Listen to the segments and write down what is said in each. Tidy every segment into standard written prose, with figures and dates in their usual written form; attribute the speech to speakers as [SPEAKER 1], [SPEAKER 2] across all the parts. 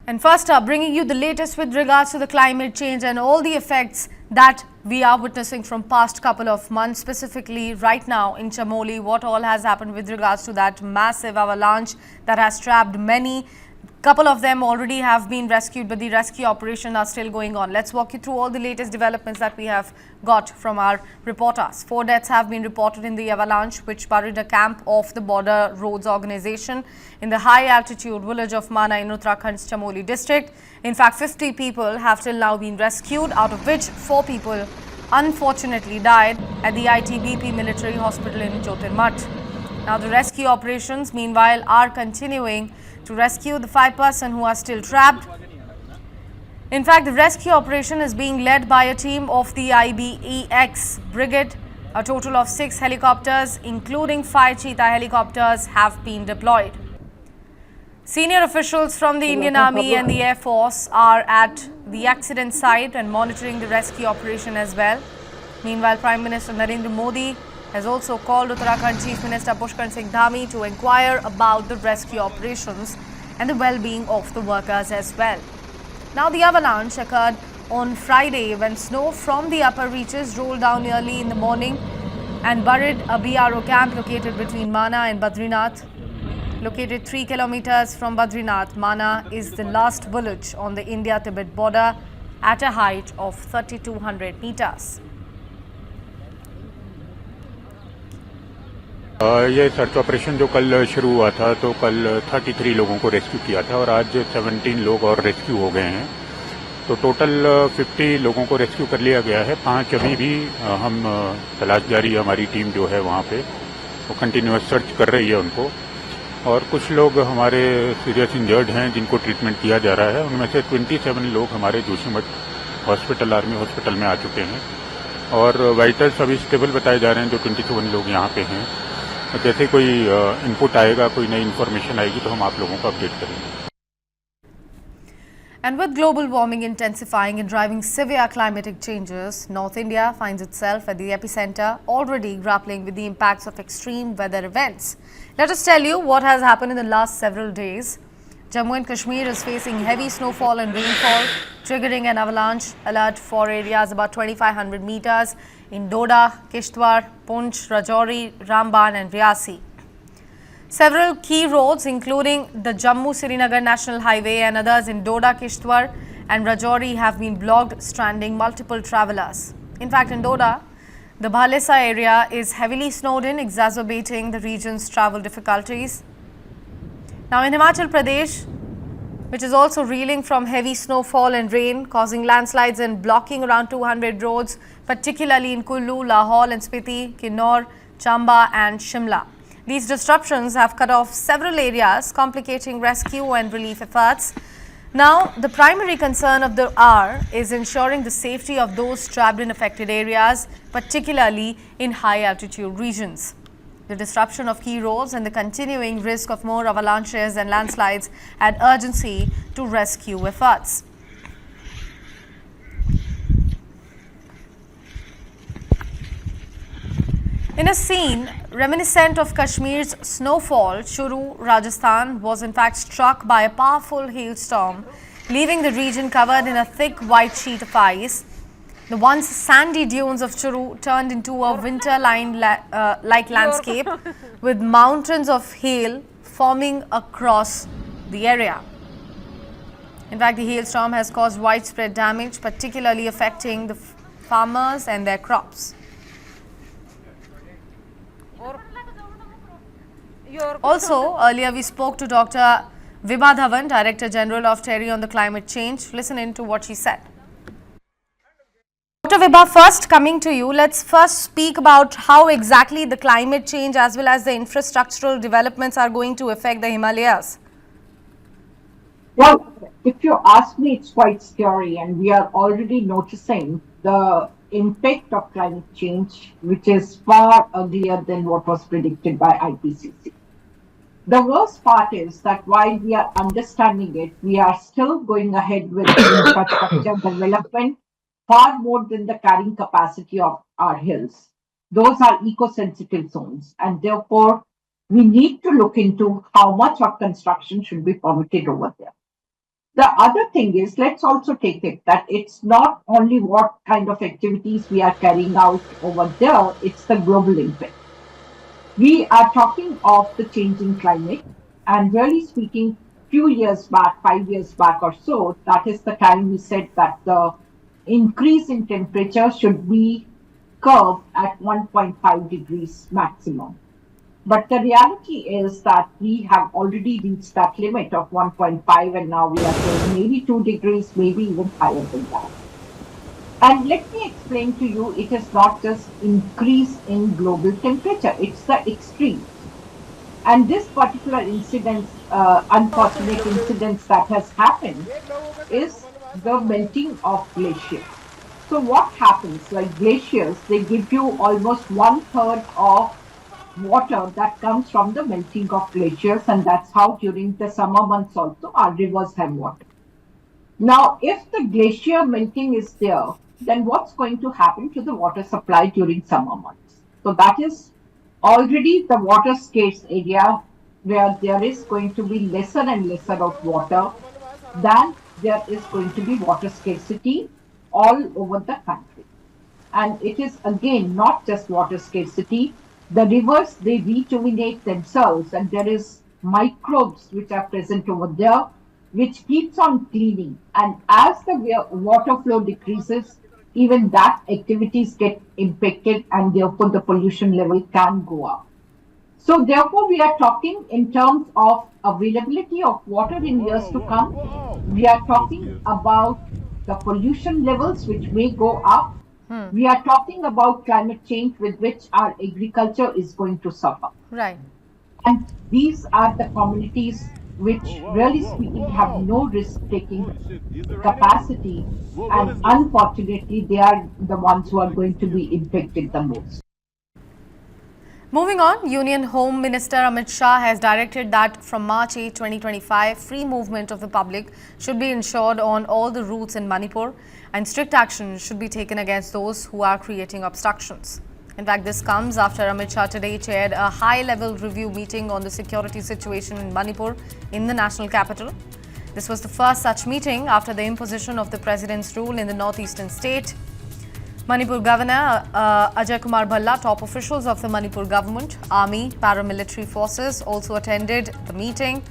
[SPEAKER 1] And first up, bringing you the latest with regards to the climate change and all the effects that we are witnessing from past couple of months, specifically right now in Chamoli, what all has happened with regards to that massive avalanche that has trapped many. Couple of them already have been rescued, but the rescue operations are still going on. Let's walk you through all the latest developments that we have got from our reporters. 4 deaths have been reported in the avalanche, which buried a camp of the Border Roads Organization in the high-altitude village of Mana in Uttarakhand's Chamoli district. In fact, 50 people have till now been rescued, out of which 4 people unfortunately died at the ITBP military hospital in Jyotirmath. Now, the rescue operations, meanwhile, are continuing to rescue the 5 persons who are still trapped. In fact, the rescue operation is being led by a team of the IBEX brigade. A total of 6 helicopters, including 5 Cheetah helicopters, have been deployed. Senior officials from the Indian Army and the Air Force are at the accident site and monitoring the rescue operation as well. Meanwhile, Prime Minister Narendra Modi has also called Uttarakhand Chief Minister Pushkar Singh Dhami to inquire about the rescue operations and the well-being of the workers as well. Now, the avalanche occurred on Friday when snow from the upper reaches rolled down early in the morning and buried a BRO camp located between Mana and Badrinath. Located 3 kilometers from Badrinath, Mana is the last village on the India-Tibet border at a height of 3,200 meters.
[SPEAKER 2] ये search operation जो कल शुरू हुआ था, तो कल 33 लोगों को रेस्क्यू किया था और आज 17 लोग और रेस्क्यू हो गए हैं। तो टोटल 50 लोगों को रेस्क्यू कर लिया गया है। 5 अभी भी हम तलाश जारी हमारी टीम जो है वहाँ पे वो कंटिन्यूअस सर्च कर रही है उनको। और कुछ लोग हमारे सीरियस इंजर्ड हैं जिनको ट्रीटमेंट किया जा रहा है। उनमें से 27 लोग हमारे जोशीमठ हॉस्पिटल, आर्मी हॉस्पिटल में आ चुके हैं और वाइटल्स अभी स्टेबल बताए जा रहे हैं जो 27 लोग यहाँ पे हैं। जैसे कोई इनपुट आएगा, कोई नई इन्फॉर्मेशन आएगी तो हम आप लोगों को अपडेट करेंगे।
[SPEAKER 1] And with global warming intensifying and driving severe climatic changes, North India finds itself at the epicenter, already grappling with the impacts of extreme weather events. Let us tell you what has happened in the last several days. Jammu and Kashmir is facing heavy snowfall and rainfall, triggering an avalanche alert for areas about 2,500 meters in Doda, Kishtwar, Poonch, Rajouri, Ramban and Riasi. Several key roads, including the Jammu-Srinagar National Highway and others in Doda, Kishtwar and Rajouri, have been blocked, stranding multiple travellers. In fact, in Doda, the Bhalesa area is heavily snowed in, exacerbating the region's travel difficulties. Now, in Himachal Pradesh, which is also reeling from heavy snowfall and rain, causing landslides and blocking around 200 roads, particularly in Kullu, Lahore and Spiti, Kinnaur, Chamba and Shimla. These disruptions have cut off several areas, complicating rescue and relief efforts. Now, the primary concern of the hour is ensuring the safety of those trapped in affected areas, particularly in high-altitude regions. The disruption of key roads and the continuing risk of more avalanches and landslides add urgency to rescue efforts. In a scene reminiscent of Kashmir's snowfall, Churu, Rajasthan was in fact struck by a powerful hailstorm, leaving the region covered in a thick white sheet of ice. The once sandy dunes of Churu turned into a winter-like landscape with mountains of hail forming across the area. In fact, the hailstorm has caused widespread damage, particularly affecting the farmers and their crops. Also, earlier we spoke to Dr. Vibha Dhawan, Director General of TERI, on the climate change. Listen in to what she said. Dr. Vibha, first coming to you, let's first speak about how exactly the climate change as well as the infrastructural developments are going to affect the Himalayas.
[SPEAKER 3] Well, if you ask me, it's quite scary, and we are already noticing the impact of climate change, which is far earlier than what was predicted by IPCC. The worst part is that while we are understanding it, we are still going ahead with infrastructure development far more than the carrying capacity of our hills. Those are eco-sensitive zones, and therefore we need to look into how much of construction should be permitted over there. The other thing is, let's also take it that it's not only what kind of activities we are carrying out over there, it's the global impact. We are talking of the changing climate, and really speaking, few years back, 5 years back or so, that is the time we said that the increase in temperature should be curved at 1.5 degrees maximum. But the reality is that we have already reached that limit of 1.5, and now we are saying maybe 2 degrees, maybe even higher than that. And let me explain to you, it is not just increase in global temperature, it's the extremes. And this particular incident, unfortunate incident that has happened, is the melting of glaciers. So what happens, like glaciers, they give you almost 1/3 of water that comes from the melting of glaciers, and that's how during the summer months also our rivers have water. Now, if the glacier melting is there, then what's going to happen to the water supply during summer months? So that is already the water scarce area where there is going to be lesser and lesser of water than there is going to be water scarcity all over the country. And it is again not just water scarcity. The rivers, they rejuvenate themselves, and there is microbes which are present over there, which keeps on cleaning. And as the water flow decreases, even that activities get impacted, and therefore the pollution level can go up. So therefore we are talking in terms of availability of water in years to come. We are talking about the pollution levels which may go up. We are talking about climate change with which our agriculture is going to suffer.
[SPEAKER 1] Right.
[SPEAKER 3] And these are the communities which, really speaking, have no risk-taking capacity, and unfortunately, they are the ones who are going to be impacted the most.
[SPEAKER 1] Moving on, Union Home Minister Amit Shah has directed that from March 8, 2025, free movement of the public should be ensured on all the routes in Manipur, and strict action should be taken against those who are creating obstructions. In fact, this comes after Amit Shah today chaired a high-level review meeting on the security situation in Manipur in the national capital. This was the first such meeting after the imposition of the president's rule in the northeastern state. Manipur Governor Ajay Kumar Bhalla, top officials of the Manipur government, army, paramilitary forces also attended the meeting.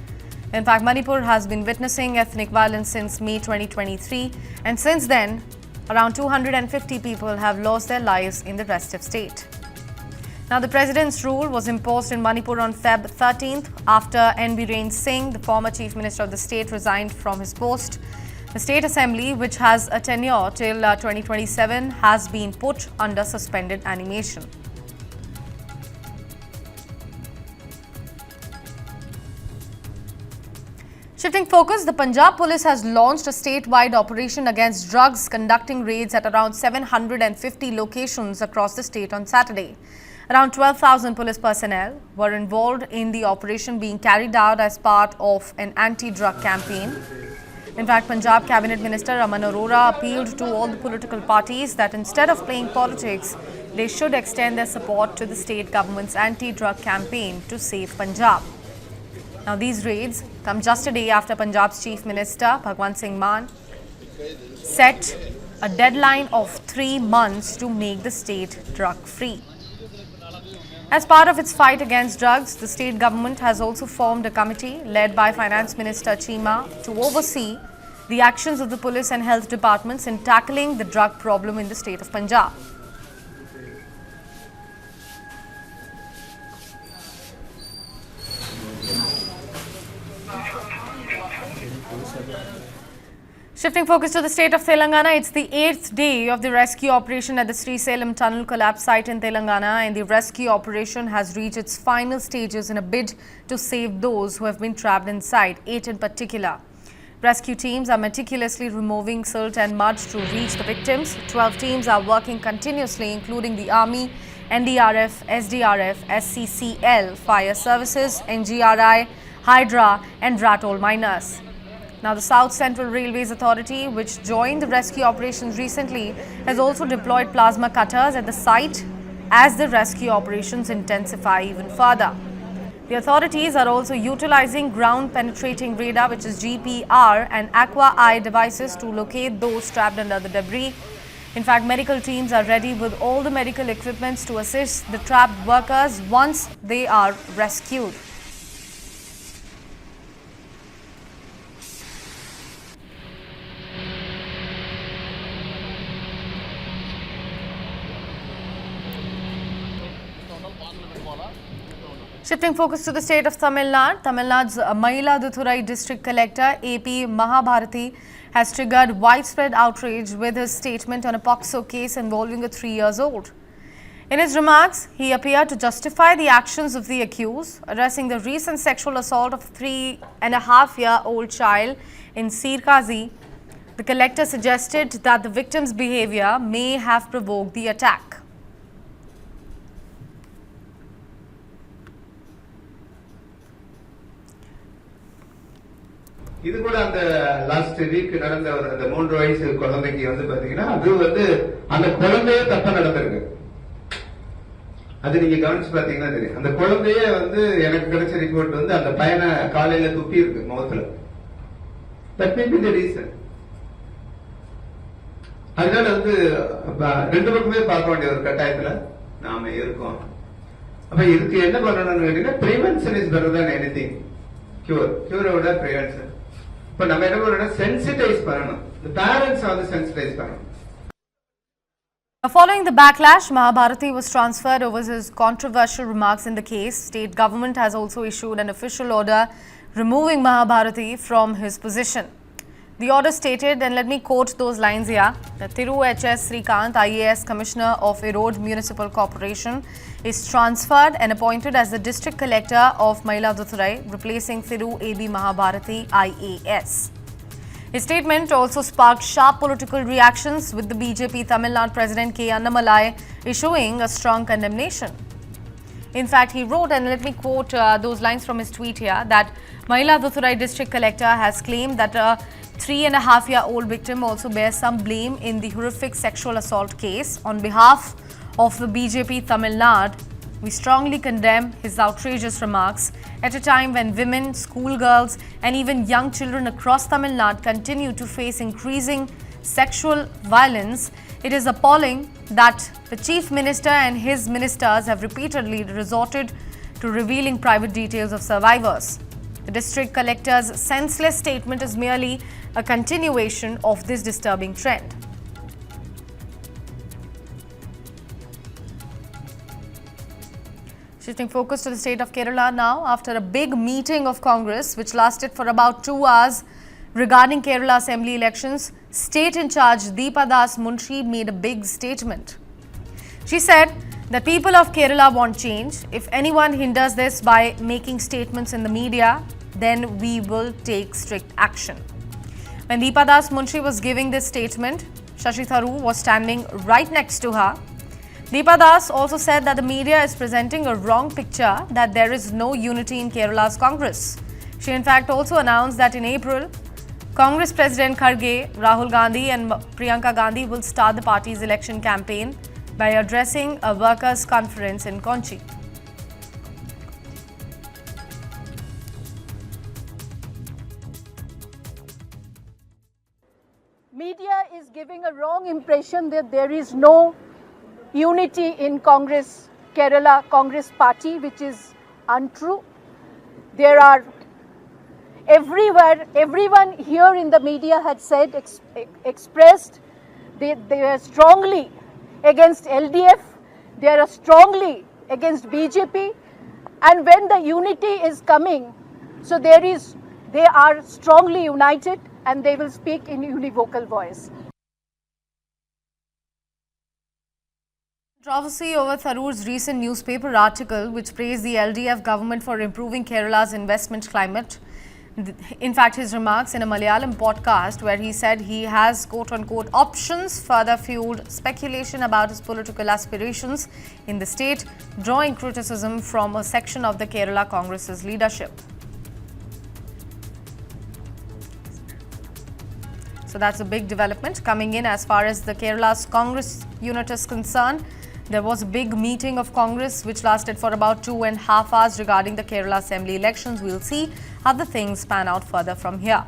[SPEAKER 1] In fact, Manipur has been witnessing ethnic violence since May 2023, and since then, around 250 people have lost their lives in the restive state. Now, the president's rule was imposed in Manipur on Feb 13th after N. Biren Singh, the former chief minister of the state, resigned from his post. The State Assembly, which has a tenure till 2027, has been put under suspended animation. Shifting focus, the Punjab police has launched a statewide operation against drugs, conducting raids at around 750 locations across the state on Saturday. Around 12,000 police personnel were involved in the operation being carried out as part of an anti-drug campaign. In fact, Punjab Cabinet Minister Aman Arora appealed to all the political parties that instead of playing politics, they should extend their support to the state government's anti-drug campaign to save Punjab. Now, these raids come just a day after Punjab's Chief Minister Bhagwant Singh Mann set a deadline of 3 months to make the state drug-free. As part of its fight against drugs, the state government has also formed a committee led by Finance Minister Cheema to oversee the actions of the police and health departments in tackling the drug problem in the state of Punjab. Shifting focus to the state of Telangana, it's the 8th day of the rescue operation at the Srisalem tunnel collapse site in Telangana, and the rescue operation has reached its final stages in a bid to save those who have been trapped inside, 8 in particular. Rescue teams are meticulously removing silt and mud to reach the victims. 12 teams are working continuously, including the Army, NDRF, SDRF, SCCL, Fire Services, NGRI, Hydra and Ratol miners. Now, the South Central Railways Authority, which joined the rescue operations recently, has also deployed plasma cutters at the site as the rescue operations intensify even further. The authorities are also utilizing ground penetrating radar, which is GPR, and aqua eye devices to locate those trapped under the debris. In fact, medical teams are ready with all the medical equipments to assist the trapped workers once they are rescued. Shifting focus to the state of Tamil Nadu, Tamil Nadu's Mayiladuthurai district collector AP Mahabharati has triggered widespread outrage with his statement on a POCSO case involving a 3-year-old. In his remarks, he appeared to justify the actions of the accused, addressing the recent sexual assault of a 3.5-year-old child in Sirkazi. The collector suggested that the victim's behavior may have provoked the attack.
[SPEAKER 4] இது கூட அந்த last week நடந்த அந்த 3 வயசு குழந்தைக்கு வந்து பாத்தீங்கன்னா அது வந்து அந்த குழந்தையே தப்பா நடந்திருக்கு. அது நீங்க கவனிச்சு பாத்தீங்கன்னா தெரியும். அந்த குழந்தையே வந்து எனக்கு கிடைச்ச ரிப்போர்ட் வந்து அந்த பையனை காலையில துப்பி இருக்கு முகத்துல. That may be the reason. அதனால வந்து ரெண்டு பக்கமே பார்க்க வேண்டிய ஒரு கட்டாயத்துல நாம இருக்கோம். அப்ப இதுக்கு என்ன பண்ணணும்னு கேட்டீங்கன்னா prevention is better than anything. Cure-ஓட prevention. இப்ப நம்ம என்ன பண்ணணும், sensitize பண்ணணும். The parents are the sensitize பண்ணணும்.
[SPEAKER 1] Following the backlash, Mahabharati was transferred over his controversial remarks in the case. State government has also issued an official order removing Mahabharati from his position. The order stated, and let me quote those lines here, that Thiru H.S. Srikant, IAS Commissioner of Erode Municipal Corporation, is transferred and appointed as the District Collector of Mayiladuthurai, replacing Thiru A.B. Mahabharati, IAS. His statement also sparked sharp political reactions, with the BJP Tamil Nadu President K. Annamalai issuing a strong condemnation. In fact, he wrote, and let me quote those lines from his tweet here, that Mayiladuthurai District Collector has claimed that a 3.5-year-old victim also bears some blame in the horrific sexual assault case. On behalf of the BJP Tamil Nadu, we strongly condemn his outrageous remarks at a time when women, schoolgirls and even young children across Tamil Nadu continue to face increasing sexual violence. It is appalling that the Chief Minister and his ministers have repeatedly resorted to revealing private details of survivors. The District Collector's senseless statement is merely a continuation of this disturbing trend. Shifting focus to the state of Kerala now, after a big meeting of Congress which lasted for about 2 hours regarding Kerala Assembly elections, State in charge Deepa Das Munshi made a big statement. She said that people of Kerala want change. If anyone hinders this by making statements in the media, then we will take strict action. When Deepa Das Munshi was giving this statement, Shashi Tharoor was standing right next to her. Deepa Das also said that the media is presenting a wrong picture, that there is no unity in Kerala's Congress. She in fact also announced that in April, Congress President Kharge, Rahul Gandhi and Priyanka Gandhi will start the party's election campaign by addressing a workers' conference in Kochi.
[SPEAKER 5] Media is giving a wrong impression that there is no unity in Congress, Kerala Congress Party, which is untrue. There are everyone here in the media had said, expressed, they are strongly against LDF, they are strongly against BJP, and when the unity is coming, so they are strongly united and they will speak in univocal voice.
[SPEAKER 1] Controversy over Tharoor's recent newspaper article which praised the LDF government for improving Kerala's investment climate. In fact, his remarks in a Malayalam podcast where he said he has quote-unquote options further fueled speculation about his political aspirations in the state, drawing criticism from a section of the Kerala Congress's leadership. So that's a big development coming in as far as the Kerala's Congress unit is concerned. There was a big meeting of Congress which lasted for about 2.5 hours regarding the Kerala Assembly elections. We'll see how the things pan out further from here.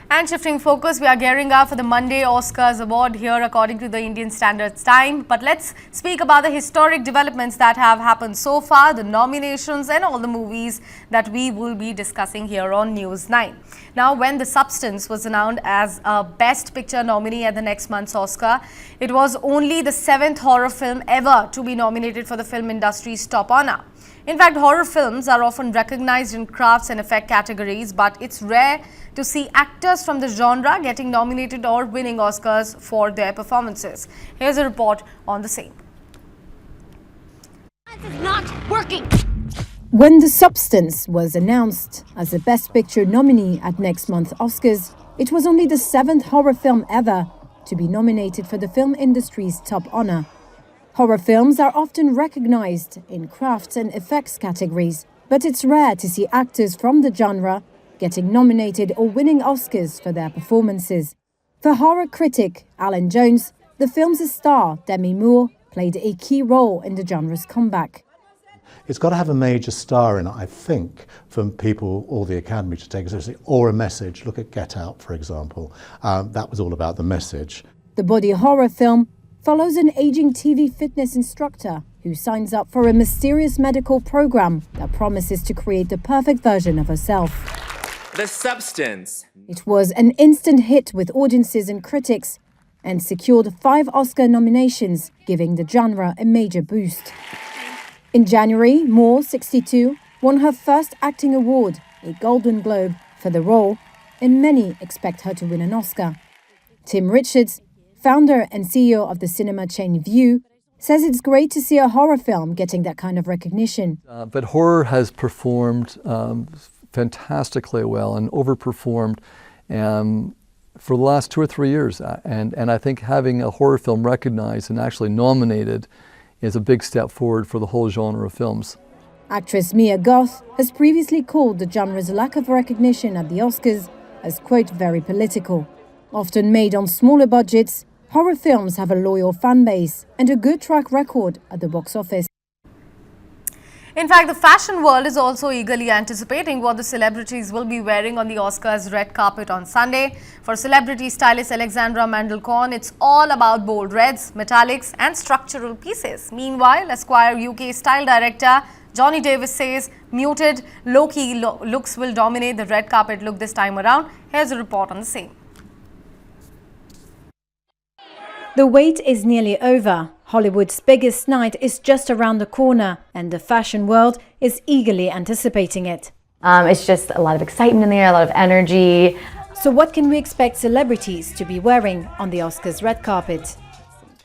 [SPEAKER 1] And shifting focus, we are gearing up for the Monday Oscars award here according to the Indian Standard Time. But let's speak about the historic developments that have happened so far, the nominations and all the movies that we will be discussing here on News 9. Now, when The Substance was announced as a Best Picture nominee at the next month's Oscar, it was only the 7th horror film ever to be nominated for the film industry's top honor. In fact, horror films are often recognized in crafts and effect categories, but it's rare to see actors from the genre getting nominated or winning Oscars for their performances. Here's a report on the same.
[SPEAKER 6] It's not working.
[SPEAKER 7] When The Substance was announced as a Best Picture nominee at next month's Oscars, it was only the 7th horror film ever to be nominated for the film industry's top honor. Horror films are often recognized in crafts and effects categories, but it's rare to see actors from the genre getting nominated or winning Oscars for their performances. For horror critic Alan Jones, the film's star, Demi Moore, played a key role in the genre's comeback.
[SPEAKER 8] It's got to have a major star in it, I think, for people or the Academy to take it seriously, or a message. Look at Get Out, for example. That was all about the message.
[SPEAKER 7] The body horror film follows an aging TV fitness instructor who signs up for a mysterious medical program that promises to create the perfect version of herself.
[SPEAKER 9] The Substance.
[SPEAKER 7] It was an instant hit with audiences and critics and secured 5 Oscar nominations, giving the genre a major boost. In January, Moore, 62, won her first acting award, a Golden Globe, for the role, and many expect her to win an Oscar. Tim Richards, founder and CEO of the cinema chain View, says it's great to see a horror film getting that kind of recognition.
[SPEAKER 10] But horror has performed fantastically well and overperformed for the last 2 or 3 years. And I think having a horror film recognized and actually nominated is a big step forward for the whole genre of films.
[SPEAKER 7] Actress Mia Goth has previously called the genre's lack of recognition at the Oscars as, quote, very political. Often made on smaller budgets, horror films have a loyal fan base and a good track record at the box office.
[SPEAKER 1] In fact, the fashion world is also eagerly anticipating what the celebrities will be wearing on the Oscars red carpet on Sunday. For celebrity stylist Alexandra Mandelkorn, it's all about bold reds, metallics and structural pieces. Meanwhile, Esquire UK style director Johnny Davis says muted, low-key looks will dominate the red carpet look this time around. Here's a report on the same.
[SPEAKER 7] The wait is nearly over. Hollywood's biggest night is just around the corner, and the fashion world is eagerly anticipating it.
[SPEAKER 11] It's just a lot of excitement in the air, a lot of energy.
[SPEAKER 7] So what can we expect celebrities to be wearing on the Oscars red carpet?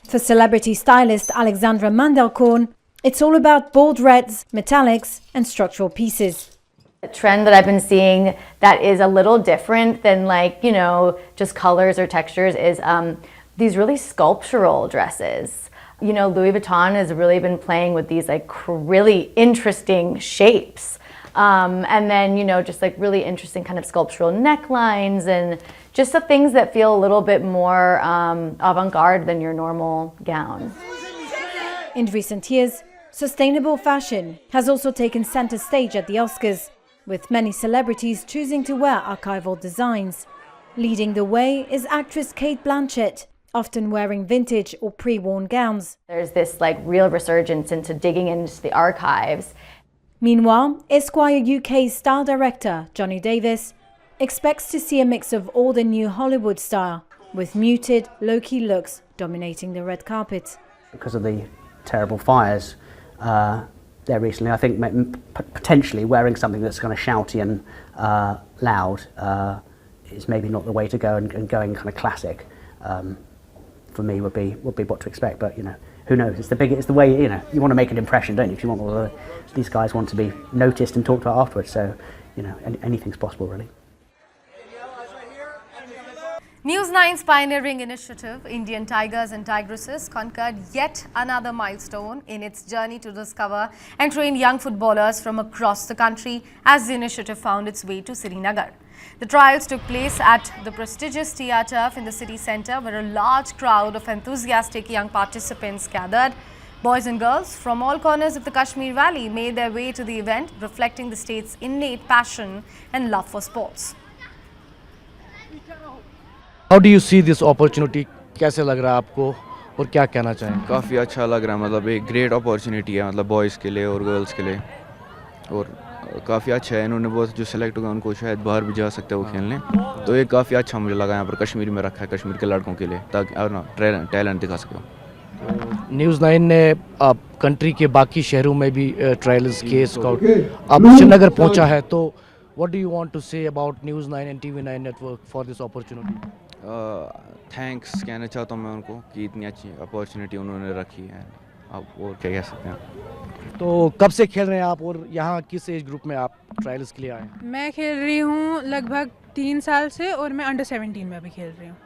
[SPEAKER 7] For celebrity stylist Alexandra Mandelkorn, it's all about bold reds, metallics and structural pieces.
[SPEAKER 11] A trend that I've been seeing that is a little different than just colors or textures is these really sculptural dresses. Louis Vuitton has really been playing with these really interesting shapes. And then, just really interesting kind of sculptural necklines and just the things that feel a little bit more avant-garde than your normal gown.
[SPEAKER 7] In recent years, sustainable fashion has also taken center stage at the Oscars, with many celebrities choosing to wear archival designs. Leading the way is actress Cate Blanchett, often wearing vintage or pre-worn gowns.
[SPEAKER 11] There's this real resurgence into digging into the archives.
[SPEAKER 7] Meanwhile, Esquire UK's style director Johnny Davis expects to see a mix of old and new Hollywood style, with muted, low-key looks dominating the red carpet.
[SPEAKER 12] Because of the terrible fires there recently, I think potentially wearing something that's kind of shouty and loud is maybe not the way to go, and going kind of classic. For me would be what to expect, but who knows? It's the way you want to make an impression, don't you? If you want these guys want to be noticed and talked about afterwards, so anything's possible really.
[SPEAKER 1] News9's pioneering initiative, Indian Tigers and Tigresses, conquered yet another milestone in its journey to discover and train young footballers from across the country as the initiative found its way to Srinagar. The trials took place at the prestigious TR Turf in the city centre, where a large crowd of enthusiastic young participants gathered. Boys and girls from all corners of the Kashmir Valley made their way to the event, reflecting the state's innate passion and love for sports.
[SPEAKER 6] How do you see this opportunity? कैसे लग रहा है आपको और क्या कहना चाहेंगे?
[SPEAKER 13] काफ़ी अच्छा लग रहा है, मतलब एक ग्रेट अपॉर्चुनिटी है, मतलब बॉयज़ के लिए और गर्ल्स के लिए, और काफ़ी अच्छा है। इन्होंने बहुत जो सेलेक्ट होगा उनको शायद बाहर भी जा सकते हैं वो खेलने, तो ये काफ़ी अच्छा मुझे लगा यहाँ पर कश्मीर में रखा है कश्मीर के लड़कों के लिए, ताकि और टैलेंट दिखा सके।
[SPEAKER 6] News9 ने कंट्री के बाकी शहरों में भी ट्रायल्स के स्काउट अब श्रीनगर पहुंचा है, तो what do you want to say about News9 and TV9 network for this opportunity?
[SPEAKER 13] Thanks कहना चाहता हूँ मैं उनको कि इतनी अच्छी अपॉर्चुनिटी उन्होंने रखी है, आप और क्या कह सकते हैं।
[SPEAKER 6] तो कब से खेल रहे हैं आप और यहाँ किस एज ग्रुप में आप ट्रायल्स के लिए आए हैं?
[SPEAKER 14] मैं खेल रही हूँ लगभग 3 साल से और मैं अंडर 17 में अभी खेल रही हूँ।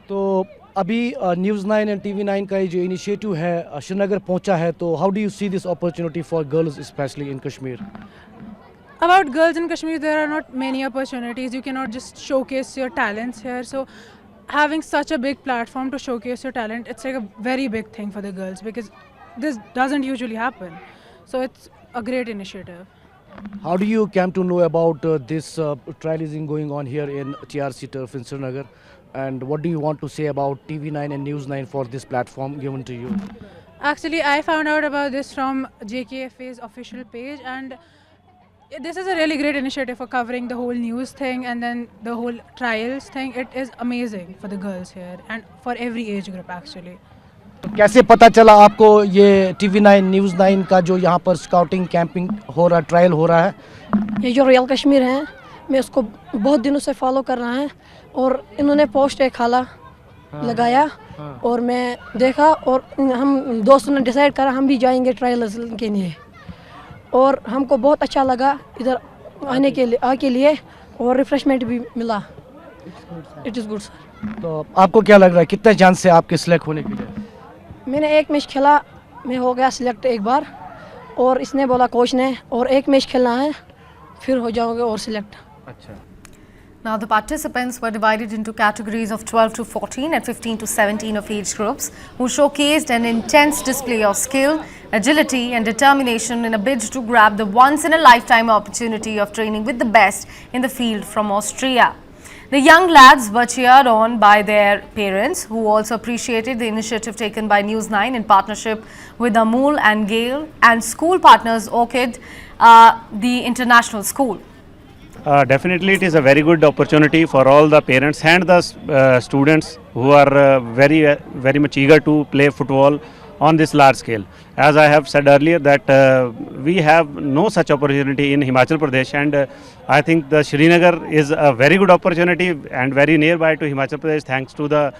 [SPEAKER 6] तो अभी News9 एंड TV9 का ये जो इनिशिएटिव है श्रीनगर पहुंचा है, तो how do you see this opportunity for girls specially in Kashmir?
[SPEAKER 14] About girls in Kashmir, there are not many opportunities. You cannot just showcase your talents here. So having such a big platform to showcase your talent, it's like a very big thing for the girls because this doesn't usually happen. So it's a great initiative.
[SPEAKER 6] How do you come to know about this trial is going on here in TRC Turf in Srinagar? And what do you want to say about TV9 and News9 for this platform given to you?
[SPEAKER 14] Actually, I found out about this from JKFA's official page, and this is a really great initiative for covering the whole news thing and then the whole trials thing. It is amazing for the girls here and for every age group actually.
[SPEAKER 6] तो कैसे पता चला आपको ये TV9 News9 का जो यहाँ पर स्काउटिंग कैंपिंग हो रहा, ट्रायल हो रहा है?
[SPEAKER 15] ये जो रॉयल कश्मीर है, मैं उसको बहुत दिनों से फॉलो कर रहा है और इन्होंने पोस्ट एक खाला लगाया और मैं देखा और हम दोस्तों ने डिसाइड करा हम भी जाएंगे ट्रायल्स के लिए और हमको बहुत अच्छा लगा इधर आने के लिए और रिफ्रेशमेंट भी मिला। It is good sir.
[SPEAKER 6] तो आपको क्या लग रहा है कितने चांस है आपके सिलेक्ट होने के लिए?
[SPEAKER 15] मैंने एक मैच खेला, मैं हो गया सिलेक्ट एक बार और इसने बोला कोच ने और एक मैच खेलना है फिर हो जाओगे और सिलेक्ट।
[SPEAKER 6] अच्छा।
[SPEAKER 1] Now, the participants were divided into categories of 12 to 14 and 15 to 17 of age groups, who showcased an intense display of skill, agility and determination in a bid to grab the once-in-a-lifetime opportunity of training with the best in the field from Austria. The young lads were cheered on by their parents, who also appreciated the initiative taken by News9 in partnership with Amul and Gale and school partners Orchid, the international school.
[SPEAKER 16] Definitely it is a very good opportunity for all the parents and the students who are very much eager to play football on this large scale. As I have said earlier that we have no such opportunity in Himachal Pradesh, and I think the Srinagar is a very good opportunity and very nearby to Himachal Pradesh, thanks to the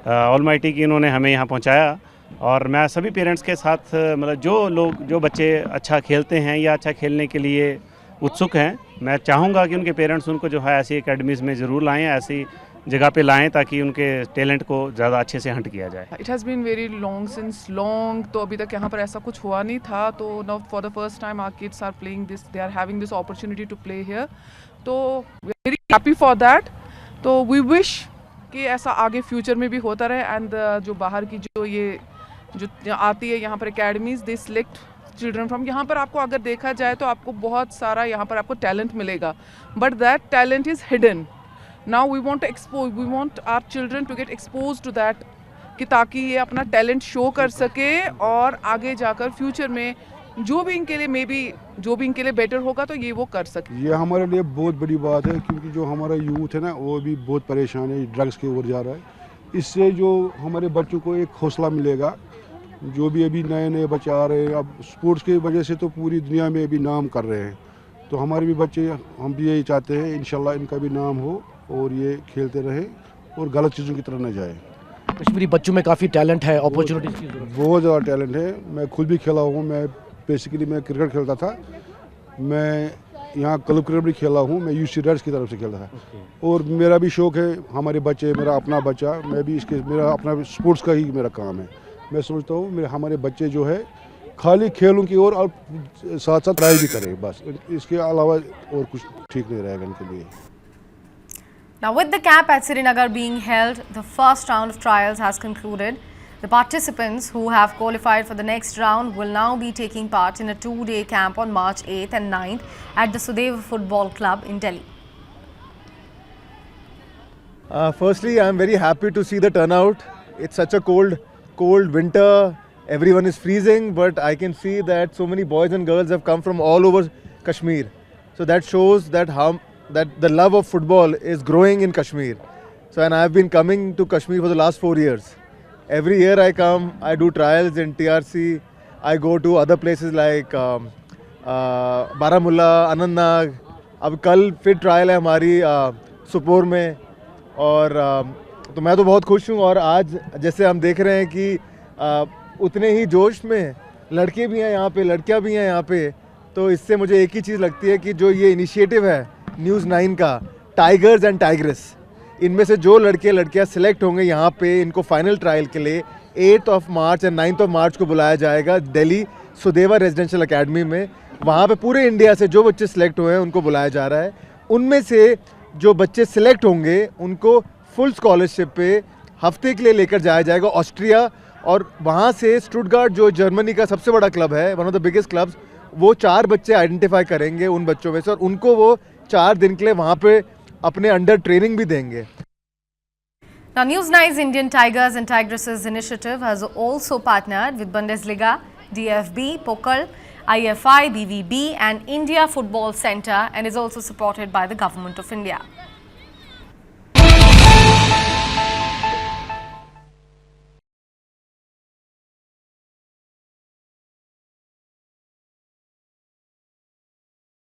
[SPEAKER 16] Almighty कि इन्होंने हमें यहाँ पहुँचाया। और मैं सभी parents के साथ मतलब जो बच्चे अच्छा खेलते हैं या अच्छा खेलने के लिए उत्सुक हैं, मैं चाहूँगा कि उनके पेरेंट्स उनको जो है ऐसी एकेडमीज़ में ज़रूर लाएं, ऐसी जगह पे लाएं ताकि उनके टैलेंट को ज़्यादा अच्छे से हंट किया जाए।
[SPEAKER 17] It has been very long since long, तो अभी तक यहाँ पर ऐसा कुछ हुआ नहीं था, तो now for the first time our kids are playing this, they are having this opportunity to play here, तो वेरी हैप्पी फॉर दैट। तो वी विश कि ऐसा आगे फ्यूचर में भी होता रहे, एंड जो बाहर की जो आती है यहाँ पर academies, they select children from यहाँ पर। आपको अगर देखा जाए तो आपको बहुत सारा यहाँ पर आपको टैलेंट मिलेगा, but that talent is hidden. Now we want our children to get expose to that, कि ताकि ये अपना टैलेंट शो कर सके और आगे जाकर फ्यूचर में जो भी इनके लिए बेटर होगा तो ये वो कर सके।
[SPEAKER 18] ये हमारे लिए बहुत बड़ी बात है, क्योंकि जो हमारा यूथ है ना वो भी बहुत परेशान है, ड्रग्स की ओर जा रहा है। इससे जो हमारे बच्चों को एक हौसला मिलेगा, जो भी अभी नए नए बच्चे आ रहे हैं, अब स्पोर्ट्स की वजह से तो पूरी दुनिया में अभी नाम कर रहे हैं, तो हमारे भी बच्चे, हम भी यही चाहते हैं इंशाल्लाह इनका भी नाम हो और ये खेलते रहें और गलत चीज़ों की तरफ न जाए।
[SPEAKER 6] कश्मीरी बच्चों में काफ़ी टैलेंट है, अपॉर्चुनिटीज़ की ज़रूरत, बहुत
[SPEAKER 18] ज़्यादा टैलेंट है। मैं खुद भी खेला हूँ, मैं बेसिकली मैं क्रिकेट खेलता था, मैं यहाँ क्लब क्रिकेट भी खेला हूँ, मैं यूसी रेड्स की तरफ से खेलता था और मेरा भी शौक़ है, हमारे बच्चे, मेरा अपना बच्चा, मैं भी मेरा अपना स्पोर्ट्स का ही मेरा काम है। मैं सोचता हूँ हमारे बच्चे जो है खाली खेलों की ओर और साथ साथ पढ़ाई भी करें, बस इसके अलावा और कुछ ठीक नहीं रहेगा इनके लिए।
[SPEAKER 1] Now, with the camp at Srinagar being held, the first round of trials has concluded. The participants who have qualified for the next round will now be taking part in a 2-day camp on March 8th and 9th at the Sudeva Football Club in Delhi.
[SPEAKER 19] Firstly, I am very happy to see the turnout. It's such a cold winter. Everyone is freezing, but I can see that so many boys and girls have come from all over Kashmir. So that shows that the love of football is growing in Kashmir. So, and I have been coming to Kashmir for the last 4 years. Every year I come, I do trials in TRC. I go to other places like Baramulla, Anantnag. अब कल फिर trial है हमारी सुपोर में और तो मैं तो बहुत खुश हूँ और आज जैसे हम देख रहे हैं कि उतने ही जोश में लड़के भी हैं यहाँ पे, लड़कियाँ भी हैं यहाँ पे, तो इससे मुझे एक ही चीज़ लगती है कि जो ये इनिशिएटिव है न्यूज़ 9 का, टाइगर्स एंड टाइग्रेस, इनमें से जो लड़के लड़कियाँ सिलेक्ट होंगे यहाँ पे इनको फाइनल ट्रायल के लिए 8th of March and 9th of March को बुलाया जाएगा दिल्ली सुदेवा रेजिडेंशियल अकेडमी में. वहाँ पे पूरे इंडिया से जो बच्चे सिलेक्ट हुए हैं उनको बुलाया जा रहा है. उनमें से जो बच्चे सिलेक्ट होंगे उनको फुल स्कॉलरशिप पे हफ्ते के लिए लेकर जाया जाएगा ऑस्ट्रिया, और वहाँ से स्टुटगार्ट जो जर्मनी का सबसे बड़ा क्लब है, one of the biggest clubs, वो 4 बच्चे आइडेंटिफाई करेंगे उन बच्चों में से और उनको वो 4 दिन के लिए वहाँ पे अपने अंडर ट्रेनिंग भी देंगे.
[SPEAKER 1] Now, News9's Indian Tigers and Tigresses initiative has also partnered with Bundesliga, DFB, Pokal, IFI, BVB and India Football Centre and is also supported by the Government of India.